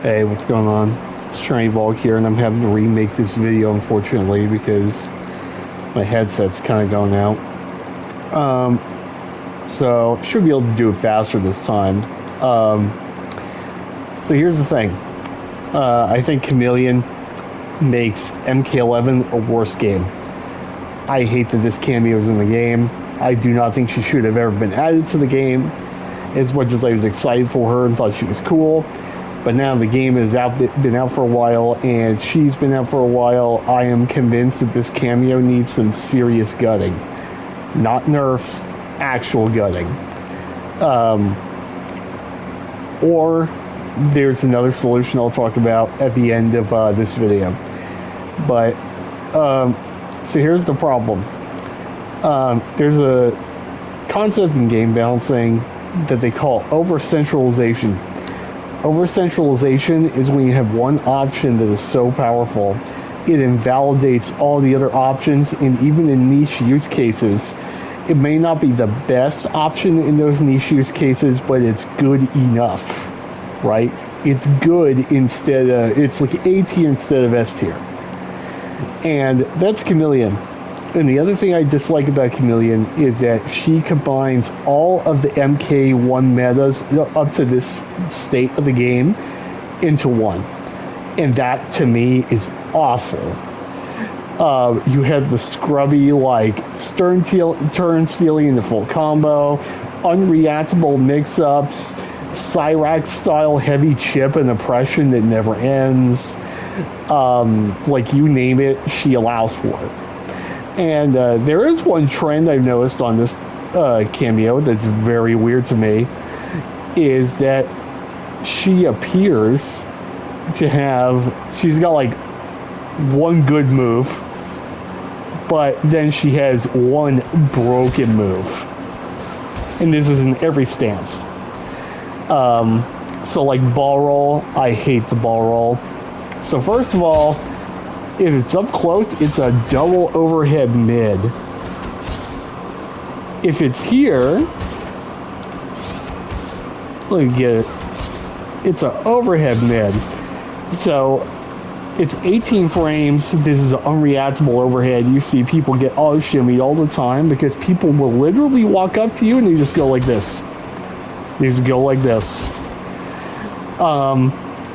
Hey, what's going on? It's Trainvolk here, and I'm having to remake this video, unfortunately, because my headset's kind of going out. So should be able to do it faster this time. So here's the thing. I think Chameleon makes MK11 a worse game. I hate that this cameo is in the game. I do not think she should have ever been added to the game, as much as I was excited for her and thought she was cool. But now the game has been out for a while, and she's been out for a while. I am convinced that this cameo needs some serious gutting. Not nerfs, actual gutting. Or there's another solution I'll talk about at the end of this video. But, so here's the problem. There's a concept in game balancing that they call over-centralization. Over-centralization is when you have one option that is so powerful, it invalidates all the other options, and even in niche use cases, it may not be the best option in those niche use cases, but it's good enough, right? It's good instead of, it's like A tier instead of S tier. And that's Chameleon. And the other thing I dislike about Chameleon is that she combines all of the MK1 metas up to this state of the game into one. And that, to me, is awful. You have the scrubby, like, turn stealing in the full combo, unreactable mix-ups, Cyrax-style heavy chip and oppression that never ends. Like, you name it, she allows for it. And there is one trend I've noticed on this cameo that's very weird to me, is that she appears to have, she's got like one good move, but then she has one broken move. And this is in every stance. So like ball roll, I hate the ball roll. So first of all, if it's up close, it's a double overhead mid. If it's here, let me get it. It's an overhead mid. So it's 18 frames. This is an unreactable overhead. You see people get auto shimmied all the time because people will literally walk up to you and they just go like this. They just go like this.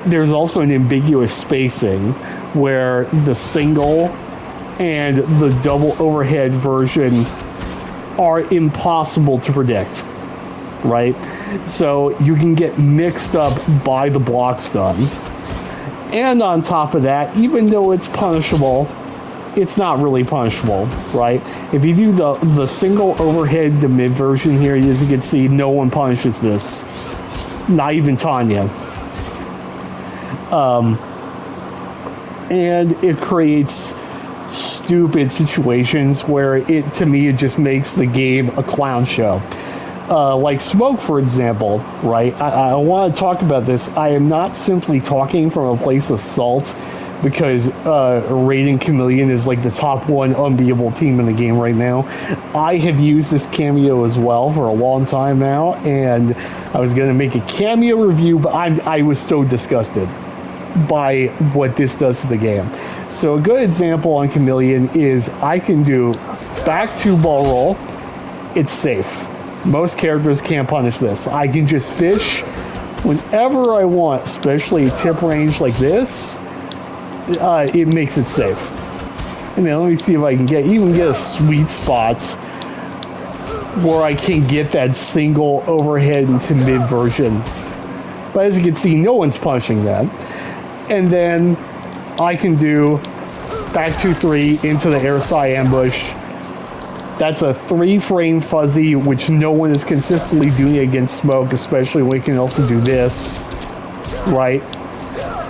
There's also an ambiguous spacing where the single and the double overhead version are impossible to predict, right? So you can get mixed up by the block stun. And on top of that, even though it's punishable, it's not really punishable, right? If you do the single overhead to mid version here, as you can see, no one punishes this. Not even Tanya. And it creates stupid situations where it, to me, it just makes the game a clown show. Like Smoke, for example, right? I want to talk about this. I am not simply talking from a place of salt because rating Chameleon is like the top one unbeatable team in the game right now. I have used this cameo as well for a long time now, and I was going to make a cameo review, but I was so disgusted by what this does to the game. So a good example on Chameleon is I can do back to ball roll. It's safe. Most characters can't punish this. I can just fish whenever I want, especially tip range like this. It makes it safe. And then let me see if I can even get a sweet spot where I can get that single overhead into mid version. But as you can see, no one's punishing that. And then I can do back 2-3 into the airside ambush. That's a 3-frame fuzzy, which no one is consistently doing against Smoke, especially when he can also do this, right?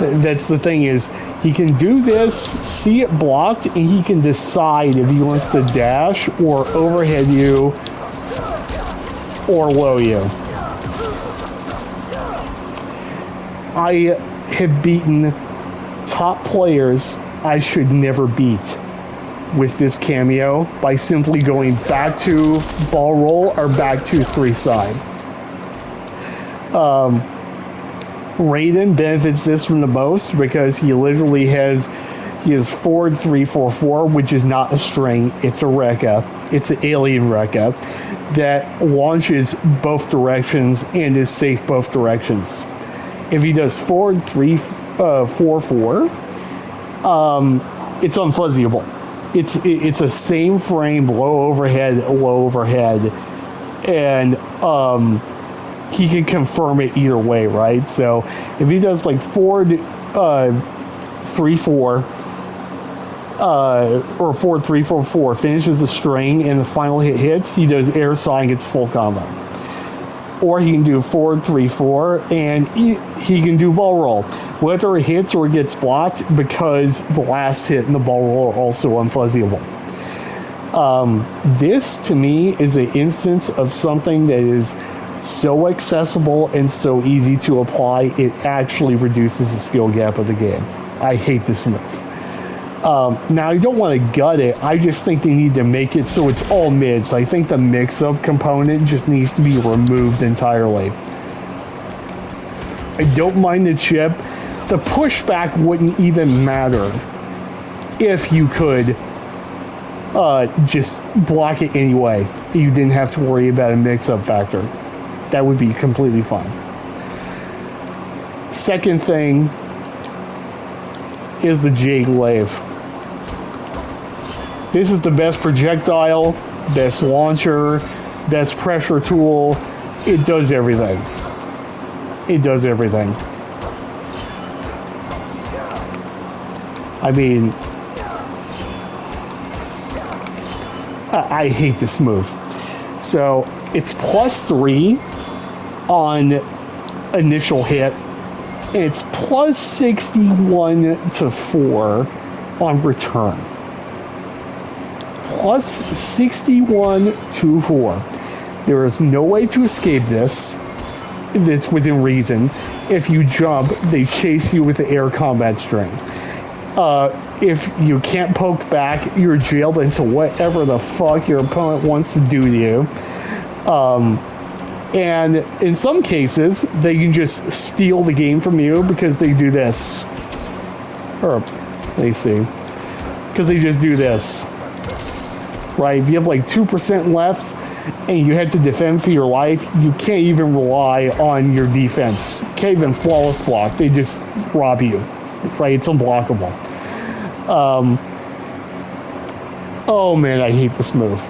That's the thing, is he can do this, see it blocked, and he can decide if he wants to dash or overhead you or low you. I have beaten top players I should never beat with this cameo by simply going back to ball roll or back to 3 side. Raiden benefits this from the most because he literally has forward 344, which is not a string, it's a Rekka. It's an alien Rekka that launches both directions and is safe both directions. If he does forward 344, it's unfuzzyable. It's a same frame, low overhead, and he can confirm it either way, right? So if he does like forward 3-4 or forward 3-4-4, finishes the string and the final hit hits, he does air saw and gets full combo. Or he can do forward 3-4 and he can do ball roll, whether it hits or it gets blocked, because the last hit and the ball roll are also unfuzzyable. This to me is an instance of something that is so accessible and so easy to apply, it actually reduces the skill gap of the game. I hate this move. Now, I don't want to gut it. I just think they need to make it so it's all mids. I think the mix-up component just needs to be removed entirely. I don't mind the chip. The pushback wouldn't even matter if you could just block it anyway. You didn't have to worry about a mix-up factor. That would be completely fine. Second thing is the J glaive. This is the best projectile, best launcher, best pressure tool. It does everything. It does everything. I mean, I hate this move. So it's +3 on initial hit. It's +61 to 4 on return. +61 to 4. There is no way to escape this. It's within reason. If you jump, they chase you with the air combat string. If you can't poke back, you're jailed into whatever the fuck your opponent wants to do to you. And in some cases, they can just steal the game from you because they do this. Or, let me see. Because they just do this. Right? If you have like 2% left and you have to defend for your life, you can't even rely on your defense. You can't even flawless block. They just rob you. Right? It's unblockable. Oh man, I hate this move.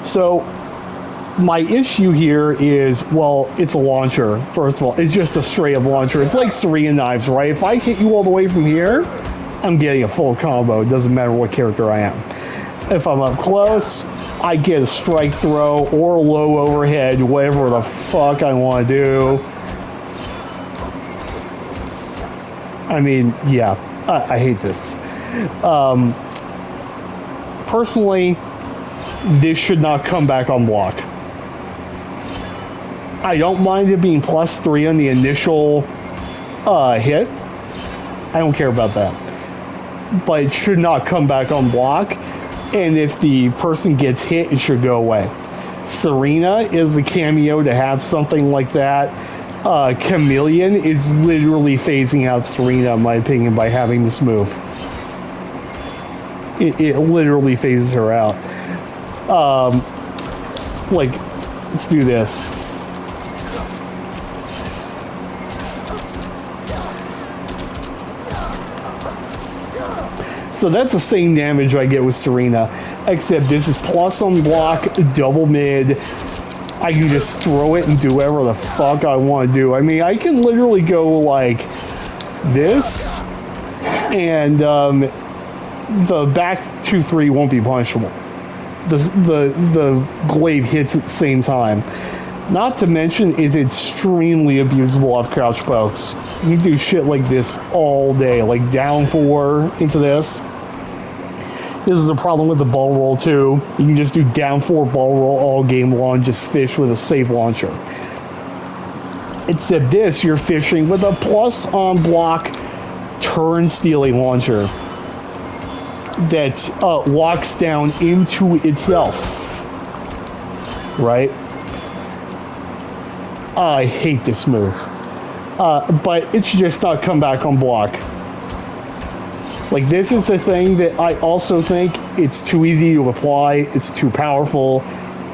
So, my issue here is, well, it's a launcher. First of all, it's just a straight up launcher. It's like Serena knives, right? If I hit you all the way from here, I'm getting a full combo. It doesn't matter what character I am. If I'm up close, I get a strike throw or low overhead, whatever the fuck I want to do. I mean, yeah, I hate this. Personally, this should not come back on block. I don't mind it being +3 on the initial hit. I don't care about that. But it should not come back on block. And if the person gets hit, it should go away. Serena is the cameo to have something like that. Chameleon is literally phasing out Serena, in my opinion, by having this move. It literally phases her out. Like, let's do this. So that's the same damage I get with Serena, except this is plus on block, double mid. I can just throw it and do whatever the fuck I want to do. I mean, I can literally go like this, and the back 2-3 won't be punishable. The glaive hits at the same time. Not to mention, is extremely abusable off crouch pokes. You can do shit like this all day, like down 4 into this. This is a problem with the ball roll too. You can just do down 4 ball roll all game long, just fish with a safe launcher. Except this, you're fishing with a plus on block turn stealing launcher that locks down into itself. Right? I hate this move. but it should just not come back on block. Like, this is the thing that I also think it's too easy to apply, it's too powerful,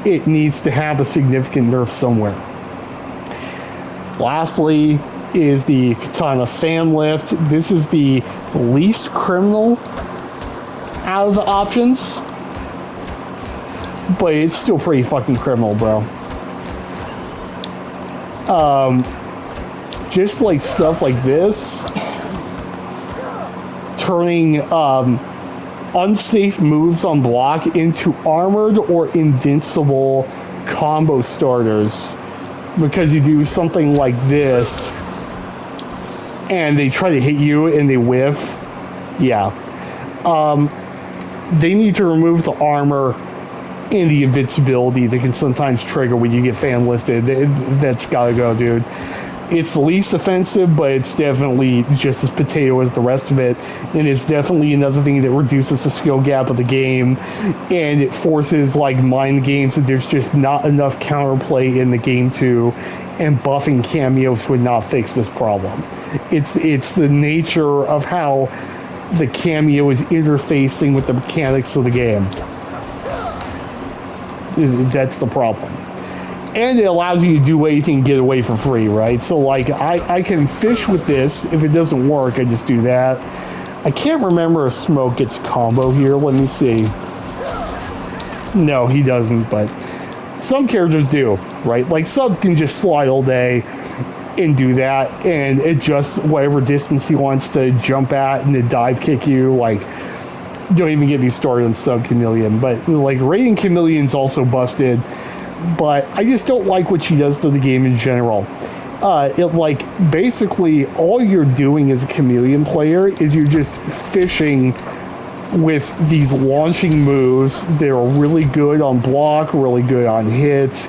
it needs to have a significant nerf somewhere. Lastly is the Katana Fan Lift. This is the least criminal out of the options, but it's still pretty fucking criminal, bro. Just like stuff like this, turning unsafe moves on block into armored or invincible combo starters, because you do something like this and they try to hit you and they whiff. Yeah. They need to remove the armor and the invincibility that can sometimes trigger when you get fan lifted. That's gotta go, dude. It's the least offensive, but it's definitely just as potato as the rest of it. And it's definitely another thing that reduces the skill gap of the game. And it forces, like, mind games that there's just not enough counterplay in the game to. And buffing cameos would not fix this problem. It's the nature of how the cameo is interfacing with the mechanics of the game. That's the problem. And it allows you to do anything and get away for free, right? So, like, I can fish with this. If it doesn't work, I just do that. I can't remember if Smoke gets combo here. Let me see. No, he doesn't, but some characters do, right? Like, Sub can just slide all day and do that and adjust whatever distance he wants to jump at and then dive kick you. Like, don't even get me started on Sub Chameleon. But, like, Radiant Chameleon's also busted. But I just don't like what she does to the game in general. Basically, all you're doing as a Chameleon player is you're just fishing with these launching moves. They're really good on block, really good on hits.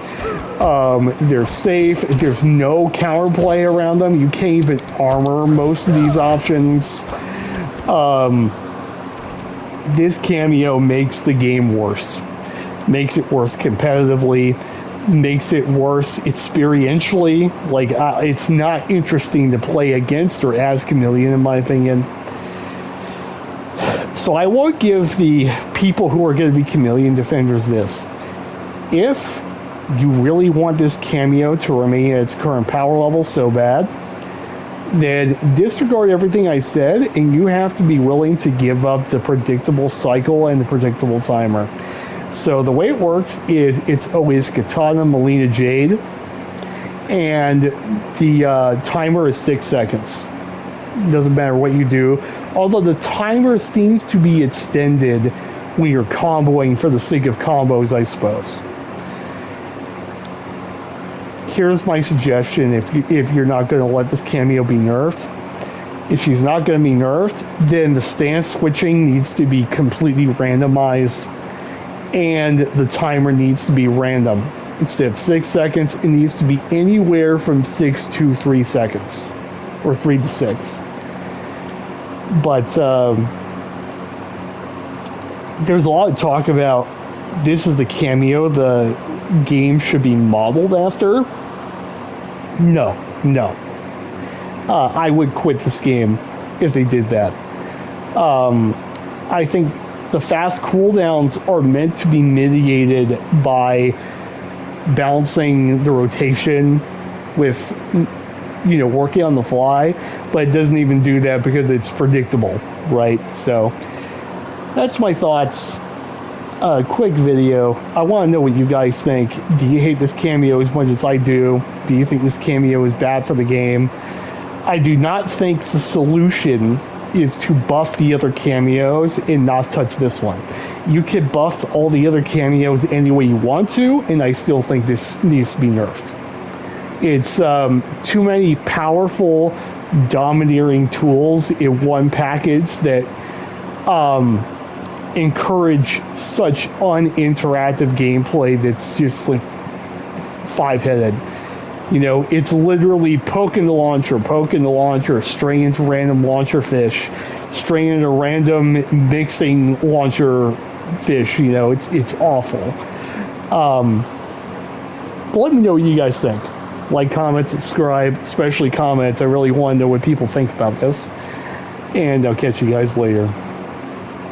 They're safe. There's no counterplay around them. You can't even armor most of these options. This cameo makes the game worse. Makes it worse competitively, makes it worse experientially. Like, it's not interesting to play against or as Chameleon, in my opinion. So I won't give the people who are going to be Chameleon defenders this. If you really want this cameo to remain at its current power level so bad, then disregard everything I said, and you have to be willing to give up the predictable cycle and the predictable timer. So the way it works is it's always Katana, Melina, Jade, and the timer is 6 seconds. Doesn't matter what you do, although the timer seems to be extended when you're comboing for the sake of combos, I suppose. Here's my suggestion if you're not going to let this cameo be nerfed. If she's not going to be nerfed, then the stance switching needs to be completely randomized, and the timer needs to be random. Instead of 6 seconds, it needs to be anywhere from 6 to 3 seconds, or 3 to 6. But there's a lot of talk about this is the cameo the game should be modeled after. No. I would quit this game if they did that. I think the fast cooldowns are meant to be mitigated by balancing the rotation with, working on the fly, but it doesn't even do that because it's predictable, right? So that's my thoughts. Quick video. I want to know what you guys think. Do you hate this cameo as much as I do? Do you think this cameo is bad for the game? I do not think the solution is to buff the other cameos and not touch this one. You can buff all the other cameos any way you want to, and I still think this needs to be nerfed. It's too many powerful, domineering tools in one package that encourage such uninteractive gameplay that's just like five-headed. It's literally poking the launcher, straying into random launcher fish, straying into random mixing launcher fish. It's awful. But let me know what you guys think. Like, comment, subscribe, especially comment. I really want to know what people think about this. And I'll catch you guys later.